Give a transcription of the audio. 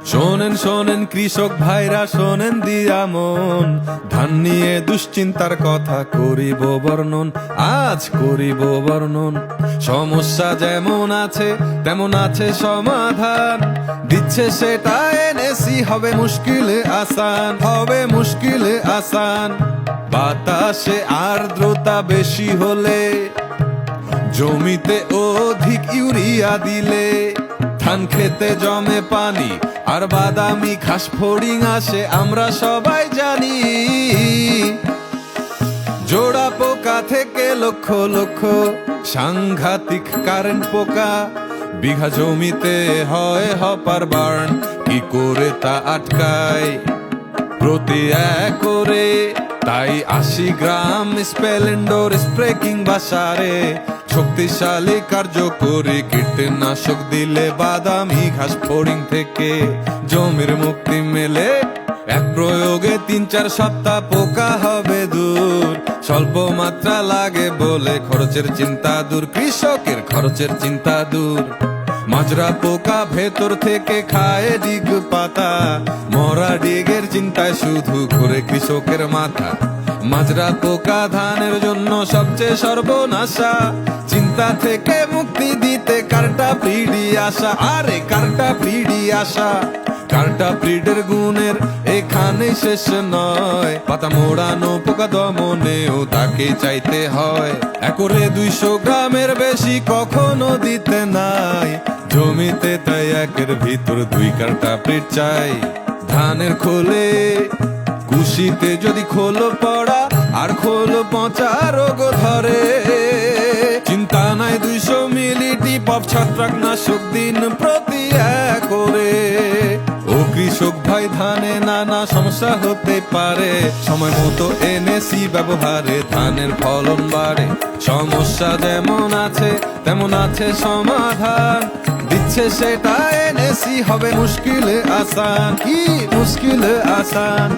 শোনেন শোনেন কৃষক ভাইরা, শোনেন দিয়া মন, ধান নিয়ে দুশ্চিন্তার কথা করিব বর্ণন, আজ করিব বর্ণন। সমস্যা যেমন আছে তেমন আছে সমাধান, দিচ্ছে সেটা এনেছি, হবে মুশকিলে আসান, হবে মুশকিলে আসান। বাতাসে আর্দ্রতা বেশি হলে, জমিতে অধিক ইউরিয়া দিলে, ধান খেতে জমে পানি আর বাদামি ঘাস ফড়িং আসে, আমরা সবাই জানি। জোড়া পোকা থেকে লক্ষ লক্ষ সাংঘাতিক কারেন্ট পোকা, বিঘা জমিতে হয় হপার বার্ন, কি করে তা আটকায় প্রতি একরে? তাই 80 গ্রাম স্পেলেন্ডোর স্প্রে কিংবা সারে, শক্তিশালী কার্যকরী কীটনাশক দিলে বাদামি ঘাস ফড়িং থেকে জমির মুক্তি মেলে। এক প্রয়োগে 3-4 সপ্তাহ পোকা হবে দূর, স্বল্প মাত্রা লাগে বলে খরচের চিন্তা দূর, কৃষকের খরচের চিন্তা দূর। মাজরা পোকা ভেতর থেকে খায় ডিগ পাতা, মরা ডিগের চিন্তায় শুধু ঘুরে কৃষকের মাথা। মাজরা পোকা ধানের জন্য সবচেয়ে সর্বনাশা, চিন্তা থেকে মুক্তি দিতে কার্টা পিডি আসা, আরে কার্টা পিডি আসা। কার্টা পিডের গুণের এখানে শেষ নয়, পাতা মোড়ানো পোকা দমনেও তাকে চাইতে হয়। একরে 200 গ্রামের বেশি কখনো দিতে নাই জমিতে, তাই একের ভিতর 2 কার্টা পিড চাই। ধানের খোলে কুশিতে যদি খোল পড়া আর খোল পচা রোগ ধরে, চিন্তা নাই 200 মিলি টিপপ ছত্রাকনাশক দিন প্রতি একরে। ও কৃষক ভাই, ধানে নানা সমস্যা হতে পারে, সময় মতো এনেছি ব্যবহারে ধানের ফলন বাড়ে। সমস্যা যেমন আছে তেমন আছে সমাধান, দিচ্ছে সেটা এনেছি, হবে মুশকিলে আসান, কি মুশকিলে আসান।